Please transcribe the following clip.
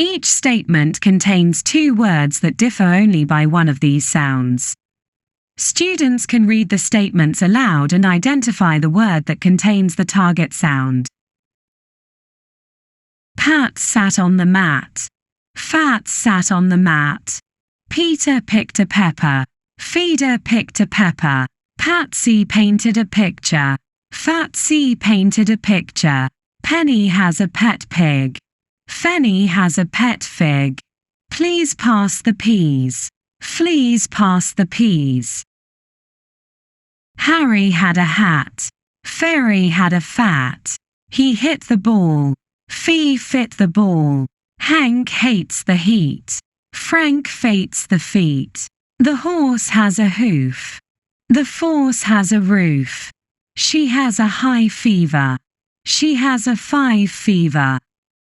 Each statement contains two words that differ only by one of these sounds. Students can read the statements aloud and identify the word that contains the target sound. Pat sat on the mat. Fat sat on the mat. Peter picked a pepper. Feeder picked a pepper. Patsy painted a picture. Fatsy painted a picture. Penny has a pet pig. Fenny has a pet fig. Please pass the peas. Fleas pass the peas. Harry had a hat. Fairy had a fat. He hit the ball. Fee fit the ball. Hank hates the heat. Frank fates the feet. The horse has a hoof. The force has a roof. She has a high fever. She has a 5 fever.